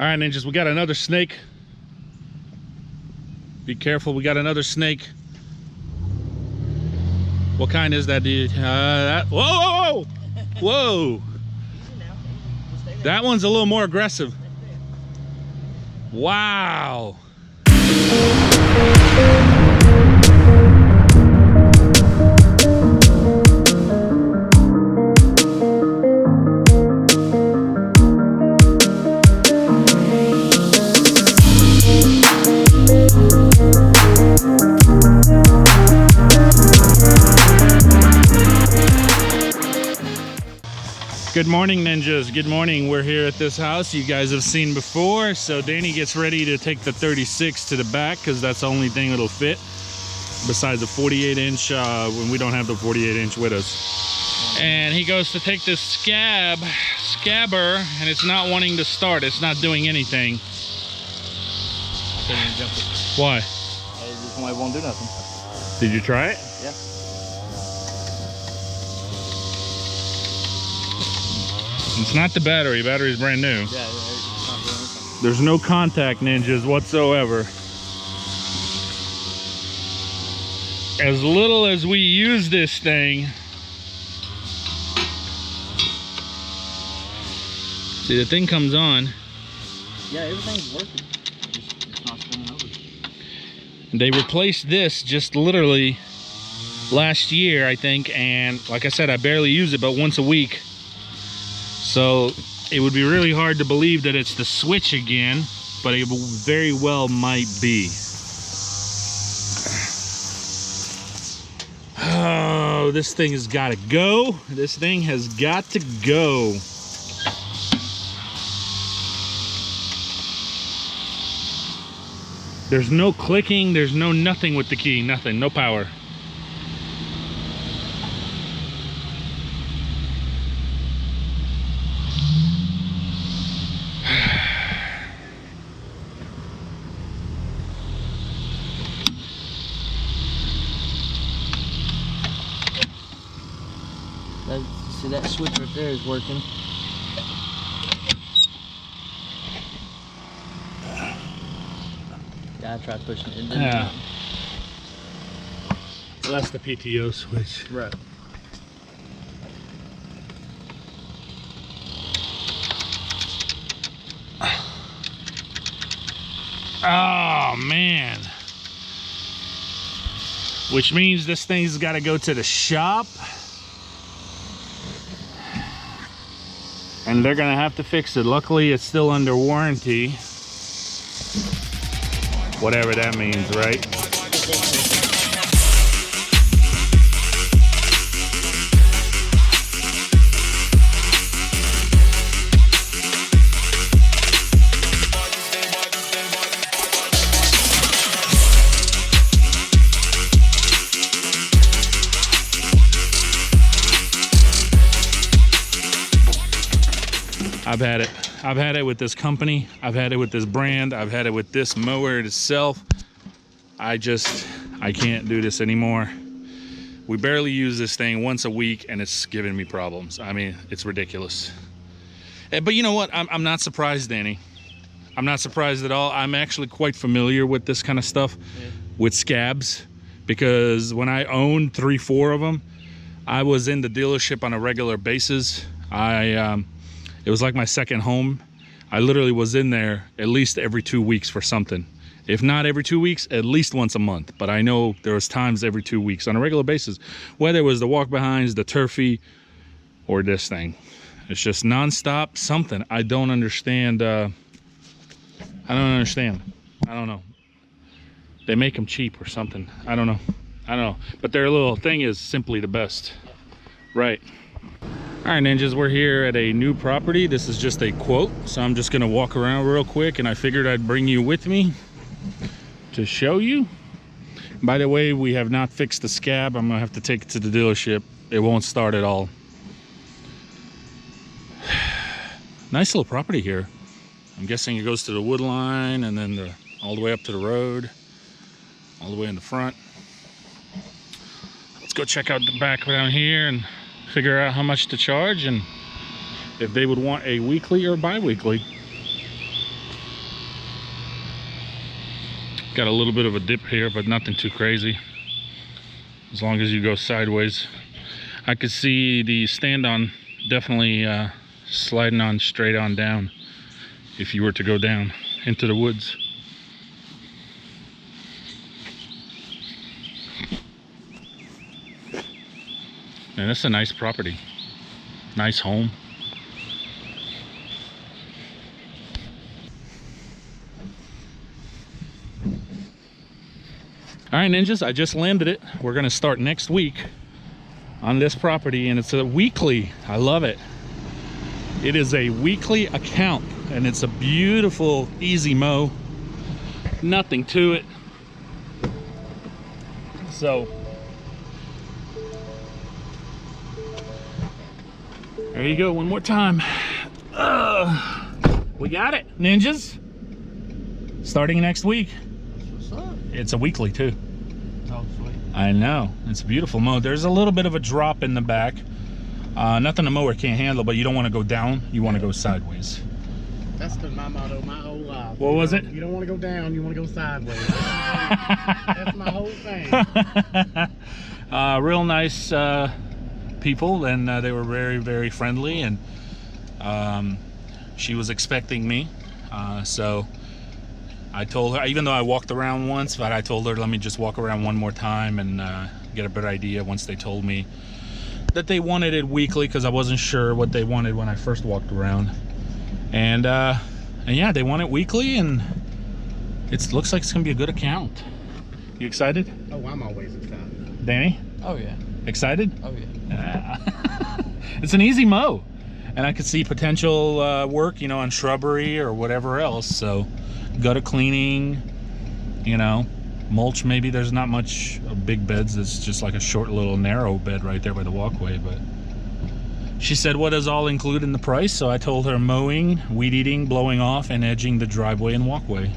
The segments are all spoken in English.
All right, ninjas, we got another snake. Be careful, we got another snake. What kind is that, dude? Whoa! Whoa! That one's a little more aggressive. Wow! Good morning, ninjas. Good morning. We're here at this house you guys have seen before. So Danny gets ready to take the 36 to the back because that's the only thing it'll fit besides the 48-inch when we don't have the 48-inch with us. And he goes to take this scabber and it's not wanting to start. It's not doing anything. I couldn't even jump it. Why? It won't do nothing. Did you try it? Yeah. It's not the battery. Battery's brand new. Yeah, it's not doing anything. There's no contact, ninjas, whatsoever. As little as we use this thing. See, the thing comes on. Yeah, everything's working. It's not spinning over. They replaced this just literally last year, I think. And like I said, I barely use it, but once a week. So it would be really hard to believe that it's the switch again, but it very well might be. Oh, this thing has got to go. This thing has got to go. There's no clicking, there's no nothing with the key, nothing, no power. See, that switch right there is working. Yeah, I tried pushing it. It didn't. Yeah. So that's the PTO switch. Right. Oh man. Which means this thing's got to go to the shop. And they're gonna have to fix it. Luckily, it's still under warranty. Whatever that means, right? I've had it with this company. I've had it with this brand. I've had it with this mower itself. I can't do this anymore. We barely use this thing once a week and it's giving me problems. I mean, it's ridiculous. But you know what? I'm not surprised, Danny. I'm not surprised at all. I'm actually quite familiar with this kind of stuff, with scabs, because when I owned 3-4 of them, I was in the dealership on a regular basis. It was like my second home. I literally was in there at least every 2 weeks for something. If not every 2 weeks, at least once a month. But I know there was times every 2 weeks on a regular basis, whether it was the walk behinds, the turfy, or this thing. It's just nonstop something. I don't understand. I don't understand. I don't know. They make them cheap or something. I don't know. But their little thing is simply the best. Right. All right, ninjas, we're here at a new property. This is just a quote, so I'm just gonna walk around real quick, and I figured I'd bring you with me to show you. By the way, we have not fixed the scab. I'm gonna have to take it to the dealership. It won't start at all. Nice little property here. I'm guessing it goes to the wood line and then all the way up to the road, all the way in the front. Let's go check out the back down here and figure out how much to charge and if they would want a weekly or bi-weekly. got a little bit of a dip here, but nothing too crazy. As long as you go sideways. I could see the stand-on definitely sliding on straight on down if you were to go down into the woods. And that's a nice property, nice home. All right, ninjas, I just landed it. We're gonna start next week on this property, and it's a weekly. I love it. It is a weekly account, and it's a beautiful, easy mow. Nothing to it. So, there you go, one more time. We got it, ninjas. Starting next week. What's up? It's a weekly too. Oh, sweet. I know, it's a beautiful mow. There's a little bit of a drop in the back. Nothing the mower can't handle, but you don't want to go down, you want to go sideways. That's been my motto my whole life. What was it? You don't want to go down, you want to go sideways. That's my whole thing. Real nice people, and they were very, very friendly, and she was expecting me, so I told her, even though I walked around once, but I told her, let me just walk around one more time and get a better idea once they told me that they wanted it weekly, because I wasn't sure what they wanted when I first walked around. And yeah, they want it weekly, and it looks like it's gonna be a good account. You excited? Oh, I'm always excited. Danny? Oh, yeah. Excited? Oh, yeah. It's an easy mow, and I could see potential work, you know, on shrubbery or whatever else. So gutter cleaning, you know, mulch. Maybe there's not much of big beds. It's just like a short little narrow bed right there by the walkway. But she said, what does all include in the price? So I told her mowing, weed eating, blowing off, and edging the driveway and walkway.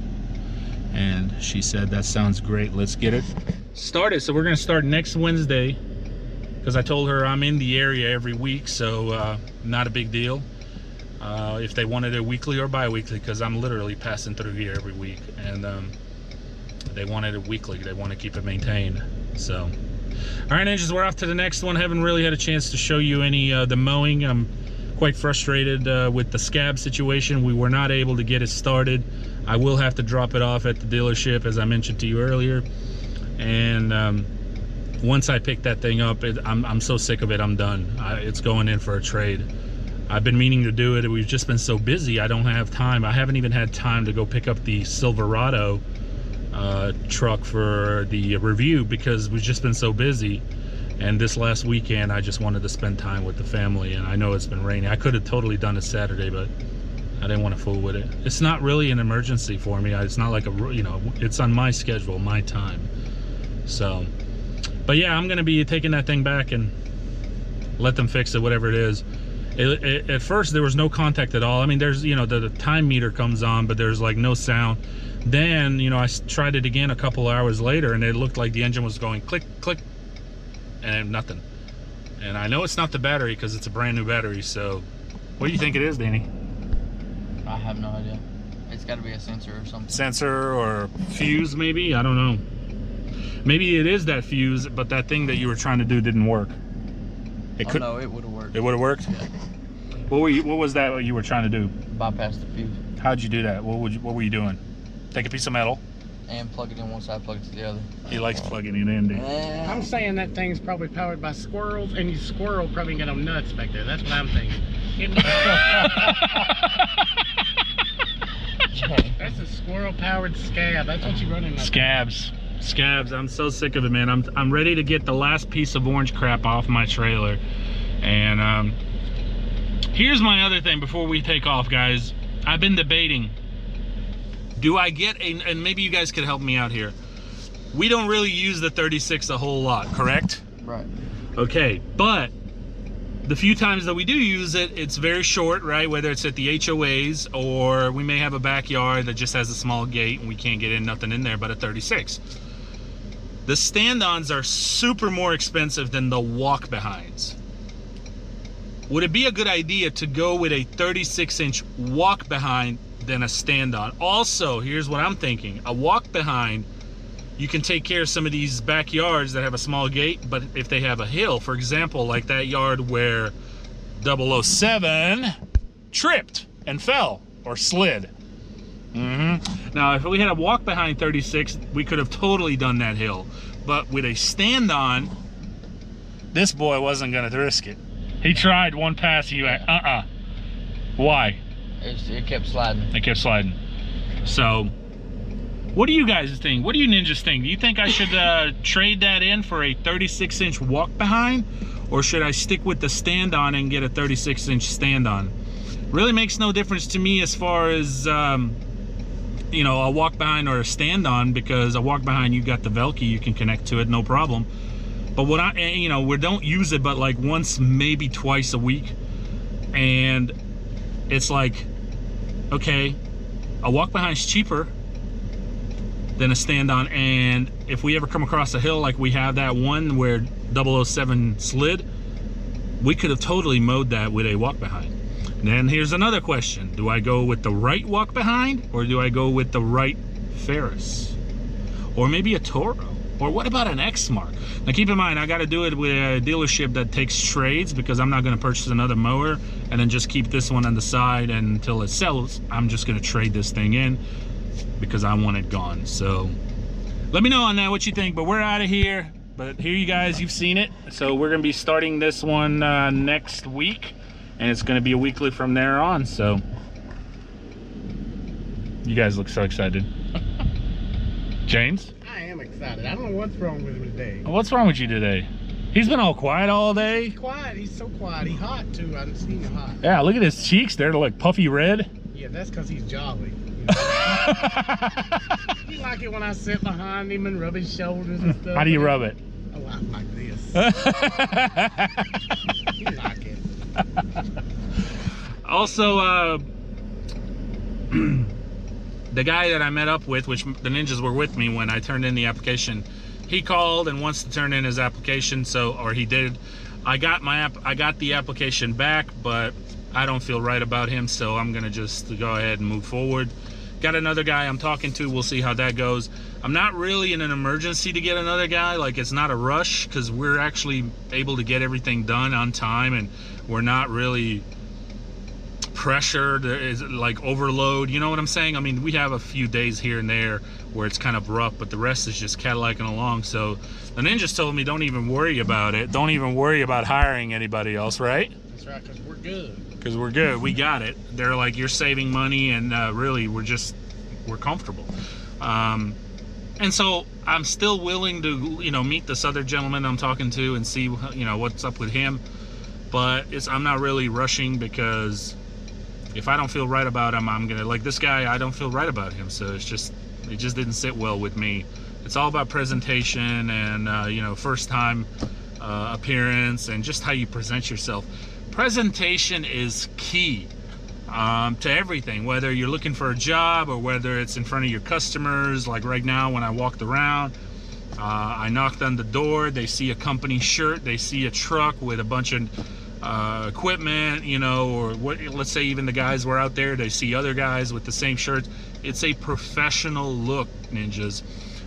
And she said, that sounds great, let's get it started. So we're gonna start next Wednesday, because I told her I'm in the area every week, so not a big deal. If they wanted it weekly or bi-weekly, because I'm literally passing through here every week, and they wanted it weekly. They want to keep it maintained. So, all right, ninjas, we're off to the next one. Haven't really had a chance to show you any the mowing. I'm quite frustrated with the scab situation. We were not able to get it started. I will have to drop it off at the dealership, as I mentioned to you earlier. And once I pick that thing up, I'm so sick of it, I'm done. It's going in for a trade. I've been meaning to do it. We've just been so busy, I don't have time. I haven't even had time to go pick up the Silverado truck for the review, because we've just been so busy. And this last weekend, I just wanted to spend time with the family, and I know it's been raining. I could have totally done it Saturday, but I didn't want to fool with it. It's not really an emergency for me. It's not like you know, it's on my schedule, my time. So, but yeah, I'm gonna be taking that thing back and let them fix it, whatever it is. At first there was no contact at all. I mean, there's, you know, the time meter comes on, but there's like no sound. Then, you know, I tried it again a couple hours later, and it looked like the engine was going click, click, and nothing. And I know it's not the battery, because it's a brand new battery. So what do you think it is, Danny? I have no idea. It's got to be a sensor or something. Sensor or fuse, maybe? I don't know. Maybe it is that fuse, but that thing that you were trying to do didn't work. It could. No, it would have worked. It would have worked? Yeah. What was that you were trying to do? Bypass the fuse. How'd you do that? What were you doing? Take a piece of metal. And plug it in one side, plug it to the other. He likes plugging it in, dude. I'm saying that thing's probably powered by squirrels, and you squirrel probably got them nuts back there. That's what I'm thinking. That's a squirrel-powered scab. That's what you run in. Scabs. I'm so sick of it, man. I'm ready to get the last piece of orange crap off my trailer. And here's my other thing before we take off, guys. I've been debating. Do I get and maybe you guys could help me out here. We don't really use the 36 a whole lot, correct? Right. Okay, but the few times that we do use it, it's very short, right? Whether it's at the HOAs, or we may have a backyard that just has a small gate and we can't get in, nothing in there but a 36. The stand-ons are super more expensive than the walk-behinds. Would it be a good idea to go with a 36-inch walk-behind than a stand-on? Also, here's what I'm thinking. A walk-behind you can take care of some of these backyards that have a small gate, but if they have a hill, for example, like that yard where 007 tripped and fell or slid. Now, if we had a walk behind 36, we could have totally done that hill. But with a stand on, this boy wasn't going to risk it. He tried one pass, he went, Why? It kept sliding. It kept sliding. So, what do you guys think? What do you ninjas think? Do you think I should trade that in for a 36-inch walk behind? Or should I stick with the stand on and get a 36-inch stand on? Really makes no difference to me as far as, you know, a walk behind or a stand on, because a walk behind, you got the Velcro, you can connect to it, no problem. But what you know, we don't use it but like once, maybe twice a week. And it's like, okay, a walk behind's cheaper than a stand on. And if we ever come across a hill like we have that one where 007 slid, we could have totally mowed that with a walk behind. Then here's another question. Do I go with the right walk behind, or do I go with the right Ferris? Or maybe a Toro? Or what about an X-Mark? Now keep in mind, I got to do it with a dealership that takes trades, because I'm not going to purchase another mower and then just keep this one on the side until it sells. I'm just going to trade this thing in because I want it gone. So let me know on that what you think, but we're out of here. But here you guys, you've seen it. So we're going to be starting this one next week. And it's going to be a weekly from there on. So you guys look so excited. James? I am excited. I don't know what's wrong with him today. What's wrong with you today? He's been all quiet all day. He's quiet. He's so quiet. He's hot too. I didn't see him hot. Yeah, look at his cheeks. They're like puffy red. Yeah, that's because he's jolly. He like it when I sit behind him and rub his shoulders and stuff. How do you rub it? Oh, I'm like this. He like it. Also, the guy that I met up with, which the ninjas were with me when I turned in the application, he called and wants to turn in his application. So, or he did. I got the application back, but I don't feel right about him, so I'm gonna just go ahead and move forward. Got another guy I'm talking to. We'll see how that goes. I'm not really in an emergency to get another guy. Like, it's not a rush, because we're actually able to get everything done on time, and we're not really pressured. Is like overload, you know what I'm saying? I mean, we have a few days here and there where it's kind of rough, but the rest is just Cadillacing along. So the ninjas told me, don't even worry about it. Don't even worry about hiring anybody else, right? That's right, because we're good. Because we're good, we got it. They're like, you're saving money, and really we're comfortable. And so I'm still willing to, you know, meet this other gentleman I'm talking to and see, you know, what's up with him. But I'm not really rushing, because if I don't feel right about him, I'm gonna, like this guy, I don't feel right about him. So it just didn't sit well with me. It's all about presentation and you know, first time appearance and just how you present yourself. Presentation is key to everything, whether you're looking for a job or whether it's in front of your customers. Like right now, when I walked around, I knocked on the door, they see a company shirt, they see a truck with a bunch of equipment, you know, or what, let's say even the guys were out there, they see other guys with the same shirts. It's a professional look, ninjas,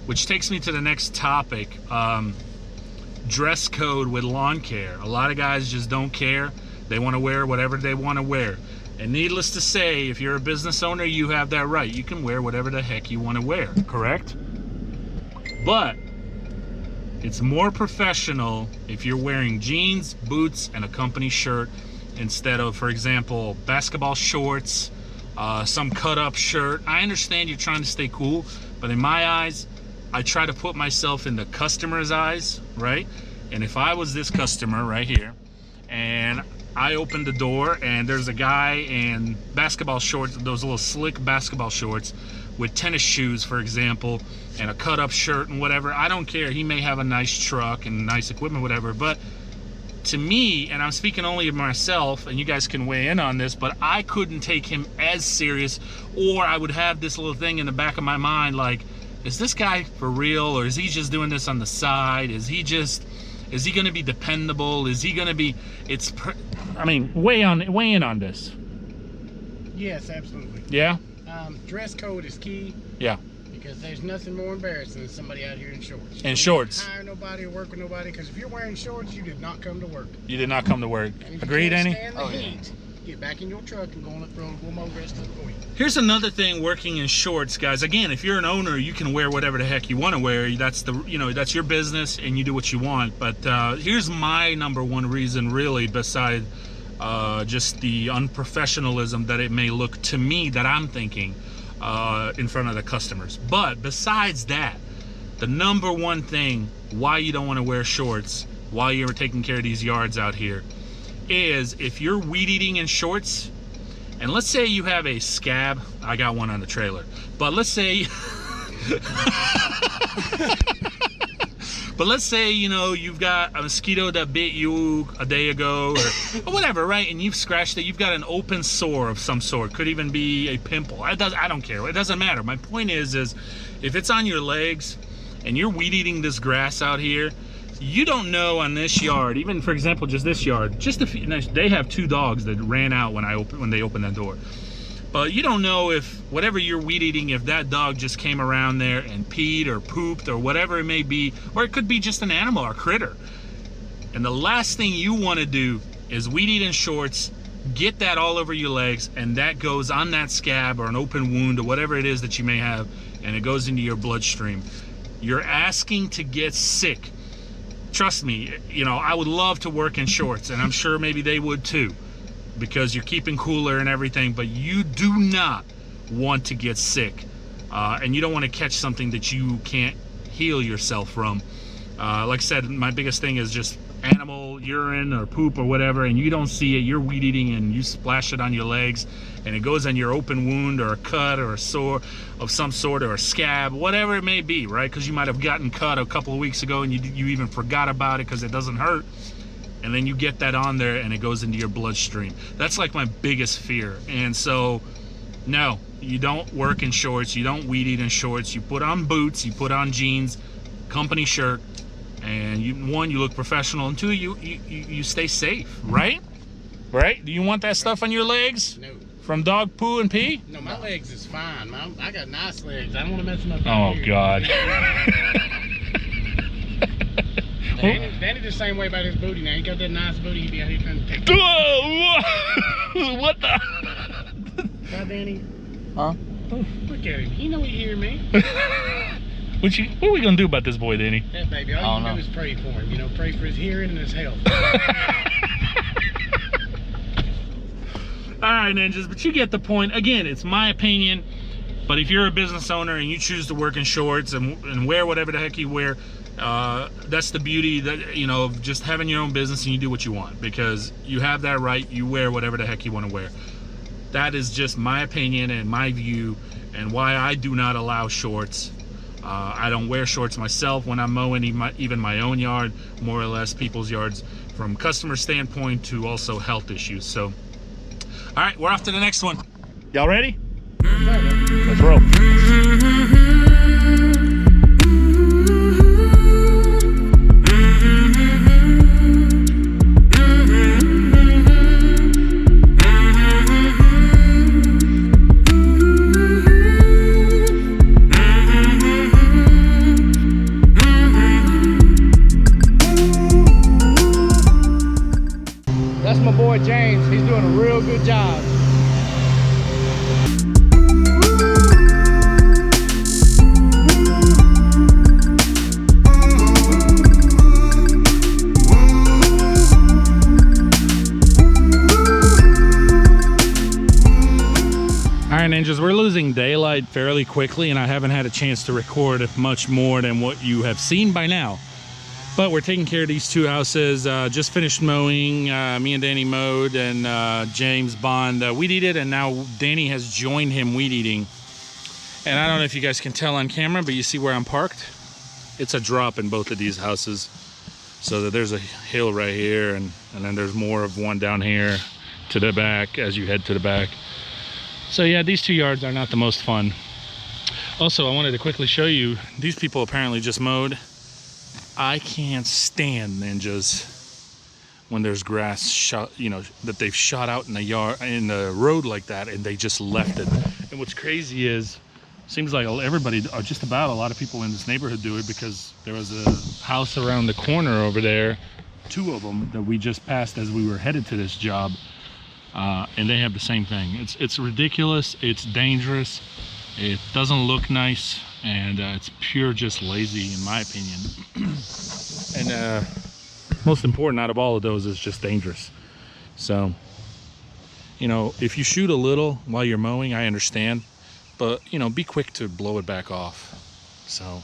which takes me to the next topic. Dress code with lawn care. A lot of guys just don't care. They want to wear whatever they want to wear. And needless to say, if you're a business owner, you have that right. You can wear whatever the heck you want to wear, correct? But it's more professional if you're wearing jeans, boots, and a company shirt instead of, for example, basketball shorts, some cut-up shirt. I understand you're trying to stay cool, but in my eyes, I try to put myself in the customer's eyes, right? And if I was this customer right here, and I opened the door and there's a guy in basketball shorts, those little slick basketball shorts with tennis shoes, for example, and a cut-up shirt and whatever, I don't care. He may have a nice truck and nice equipment, whatever, but to me, and I'm speaking only of myself, and you guys can weigh in on this, but I couldn't take him as serious, or I would have this little thing in the back of my mind like, is this guy for real, or is he just doing this on the side? Is he going to be dependable? Is he going to be, I mean, weigh in on this. Yes, absolutely. Yeah? Dress code is key. Yeah. Because there's nothing more embarrassing than somebody out here in shorts. In shorts. You don't hire nobody or work with nobody, because if you're wearing shorts, you did not come to work. You did not come to work. And if Agreed, you can't Danny? stand the heat, get back in your truck and go on the road. We'll mow the rest of the week. Here's another thing working in shorts, guys. Again, if you're an owner, you can wear whatever the heck you want to wear. That's that's your business and you do what you want. But here's my number one reason, really, beside just the unprofessionalism that it may look to me that I'm thinking in front of the customers. But besides that, the number one thing why you don't want to wear shorts while you're taking care of these yards out here is if you're weed eating in shorts, and let's say you have a scab. I got one on the trailer, but let's say you've got a mosquito that bit you a day ago or whatever, right? And you've scratched it. You've got an open sore of some sort. Could even be a pimple. I don't care. It doesn't matter. My point is if it's on your legs and you're weed eating this grass out here, you don't know on this yard, even for example, just this yard, just a few, they have 2 dogs that ran out when they opened that door. But you don't know if whatever you're weed eating, if that dog just came around there and peed or pooped or whatever it may be, or it could be just an animal or critter. And the last thing you want to do is weed eat in shorts, get that all over your legs, and that goes on that scab or an open wound or whatever it is that you may have, and it goes into your bloodstream. You're asking to get sick. Trust me, I would love to work in shorts, and I'm sure maybe they would too, because you're keeping cooler and everything, but you do not want to get sick, and you don't want to catch something that you can't heal yourself from. Like I said, my biggest thing is just animal urine or poop or whatever, and you don't see it, you're weed eating and you splash it on your legs, and it goes on your open wound or a cut or a sore of some sort or a scab, whatever it may be, right? Because you might have gotten cut a couple of weeks ago and you even forgot about it because it doesn't hurt, and then you get that on there and it goes into your bloodstream. That's like my biggest fear. And so no, you don't work in shorts, you don't weed eat in shorts, you put on boots, you put on jeans, company shirt, and one, you look professional, and two, you stay safe, right? Right? Do you want that stuff on your legs? No. From dog poo and pee? No, my legs is fine. I got nice legs. I don't want to mess them up. Oh, God. Danny the same way about his booty now. He got that nice booty. He be out here trying to take Whoa! What the? Hi, Danny. Huh? Look at him. He know he hear me. What are we gonna do about this boy, Danny? That baby, all you do is pray for him. Pray for his hearing and his health. All right, ninjas, but you get the point. Again, it's my opinion, but if you're a business owner and you choose to work in shorts and wear whatever the heck you wear, that's the beauty that of just having your own business, and you do what you want because you have that right. You wear whatever the heck you want to wear. That is just my opinion and my view, and why I do not allow shorts. I don't wear shorts myself when I'm mowing even my own yard, more or less people's yards, from customer standpoint to also health issues. So, all right, we're off to the next one. Y'all ready? Let's roll. That's my boy James. He's doing a real good job. All right, ninjas, we're losing daylight fairly quickly, and I haven't had a chance to record much more than what you have seen by now. But we're taking care of these 2 houses. Just finished mowing. Me and Danny mowed, and James Bond weed eated, and now Danny has joined him weed eating. And I don't know if you guys can tell on camera, but you see where I'm parked? It's a drop in both of these houses. So that there's a hill right here, and then there's more of one down here to the back as you head to the back. So yeah, these 2 yards are not the most fun. Also, I wanted to quickly show you, these people apparently just mowed. I can't stand, ninjas, when there's grass shot, that they've shot out in the yard, in the road like that, and they just left it. And what's crazy is Seems like everybody, or just about a lot of people in this neighborhood do it, because there was a house around the corner over there, 2 of them that we just passed as we were headed to this job, and they have the same thing. It's ridiculous, it's dangerous, it doesn't look nice, and it's pure just lazy in my opinion. And most important out of all of those is just dangerous. So, you know, if you shoot a little while you're mowing, I understand. But, you know, be quick to blow it back off. So,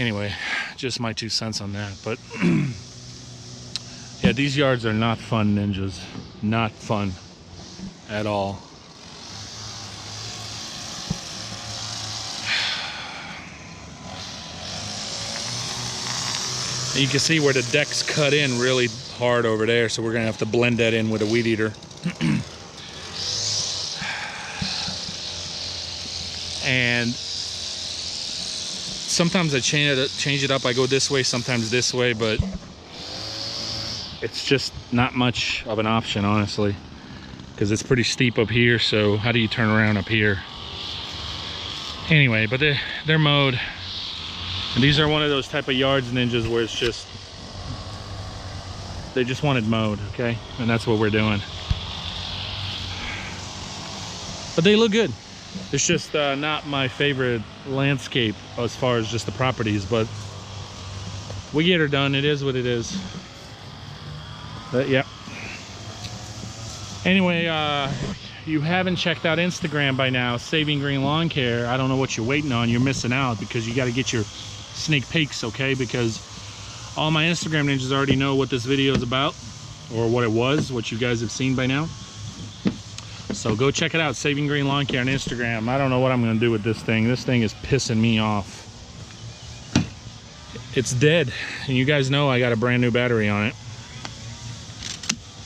anyway, just my 2 cents on that. But, yeah, these yards are not fun, ninjas. Not fun at all. And you can see where the deck's cut in really hard over there, so we're going to have to blend that in with a weed eater. And sometimes I change it up. I go this way, sometimes this way, but it's just not much of an option, honestly, because it's pretty steep up here. So how do you turn around up here? Anyway, but they're mowed, and these are one of those type of yards, ninjas, where it's just, they just wanted mowed, okay? And that's what we're doing. But they look good. It's just not my favorite landscape as far as just the properties, but we get her done. It is what it is. But yeah. Anyway, if you haven't checked out Instagram by now, Saving Green Lawn Care, I don't know what you're waiting on. You're missing out, because you got to get your sneak peeks, okay? Because all my Instagram ninjas already know what this video is about, or what it was, what you guys have seen by now. So go check it out, Saving Green Lawn Care on Instagram. I don't know what I'm gonna do with this thing. This thing is pissing me off. It's dead, and you guys know I got a brand new battery on it.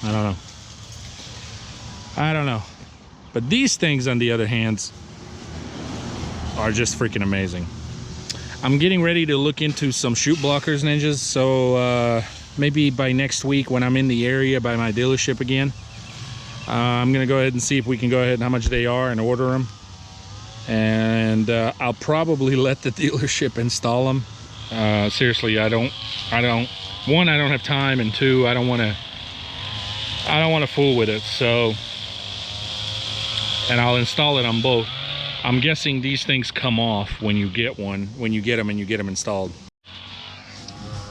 I don't know. But these things, on the other hand, are just freaking amazing. I'm getting ready to look into some shoot blockers, ninjas. So maybe by next week, when I'm in the area by my dealership again, I'm gonna go ahead and see if we can go ahead and how much they are and order them. And I'll probably let the dealership install them. Seriously, I don't, one, I don't have time, and 2, I don't want to fool with it. So, and I'll install it on both. I'm guessing these things come off when you get one, when you get them and you get them installed.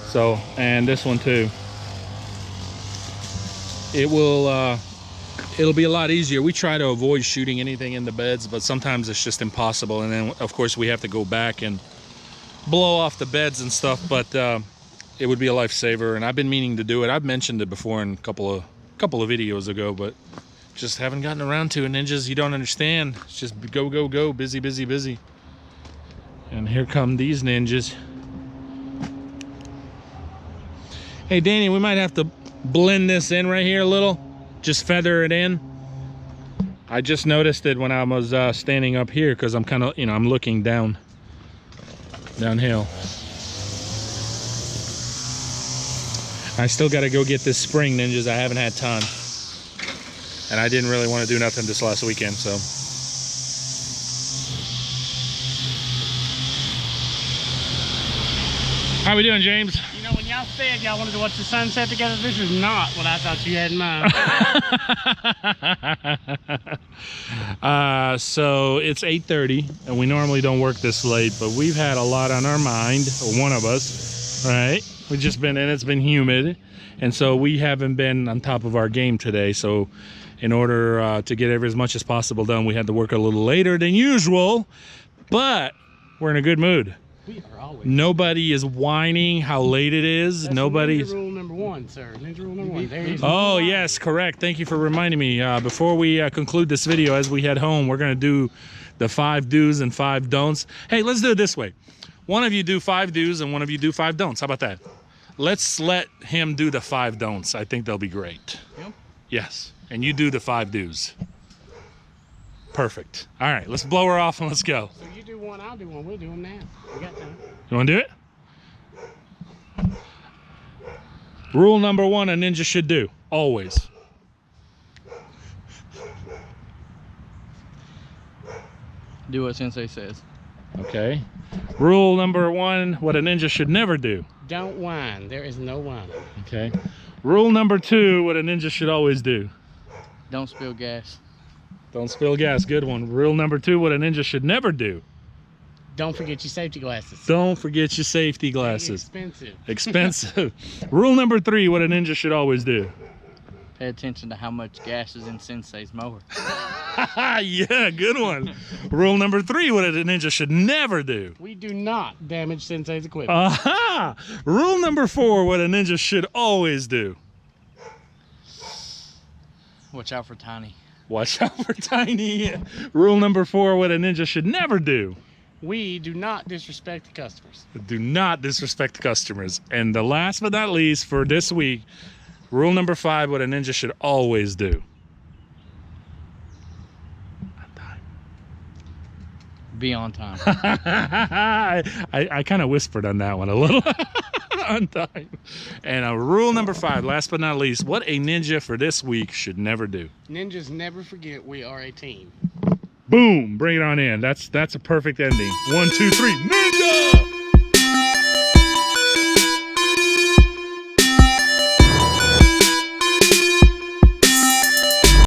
So, and this one too. It will, it'll be a lot easier. We try to avoid shooting anything in the beds, but sometimes it's just impossible. And then of course we have to go back and blow off the beds and stuff, but it would be a lifesaver, and I've been meaning to do it. I've mentioned it before in a couple of videos ago, but just haven't gotten around to it, ninjas. You don't understand. It's just go, go, go, busy, busy, busy. And here come these ninjas. Hey Danny, we might have to blend this in right here a little. Just feather it in. I just noticed it when I was standing up here, because I'm kind of, you know, I'm looking downhill. I still got to go get this spring, ninjas. I haven't had time, and I didn't really want to do nothing this last weekend, so. How we doing, James? You know, when y'all said y'all wanted to watch the sunset together, this is not what I thought you had in mind. So it's 8:30, and we normally don't work this late, but we've had a lot on our mind, one of us, right? We've just been, and it's been humid, and so we haven't been on top of our game today. So in order to get as much as possible done, we had to work a little later than usual, but we're in a good mood. We are always. Nobody is whining how late it is. That's Nobody's. Ninja rule number 1, sir. Ninja rule number 1. There you go. Oh yes, correct. Thank you for reminding me. Before we conclude this video, as we head home, we're gonna do the 5 do's and 5 don'ts. Hey, let's do it this way. One of you do 5 do's and one of you do 5 don'ts. How about that? Let's let him do the 5 don'ts. I think they'll be great. Yep. Yes, and you do the 5 do's. Perfect. All right, let's blow her off and let's go. So you do one, I'll do one. We'll do them now. We got time. You want to do it? Rule number 1 a ninja should do, always. Do what Sensei says. Okay. Rule number 1, what a ninja should never do. Don't whine. There is no whining. Okay. Rule number 2, what a ninja should always do. Don't spill gas. Don't spill gas. Good one. Rule number 2, what a ninja should never do. Don't forget your safety glasses. Don't forget your safety glasses. Expensive. Expensive. Rule number 3, what a ninja should always do. Pay attention to how much gas is in Sensei's mower. Yeah, good one. Rule number 3, what a ninja should never do. We do not damage Sensei's equipment. Aha! Rule number 4, what a ninja should always do. Watch out for Tiny. Watch out for Tiny. Rule number 4, what a ninja should never do. We do not disrespect the customers. Do not disrespect the customers. And the last but not least for this week, rule number 5, what a ninja should always do. Be on time. I kind of whispered on that one a little. On time. And rule number 5, last but not least, what a ninja for this week should never do. Ninjas never forget we are a team. Boom! Bring it on in. That's a perfect ending. 1, 2, 3, ninja!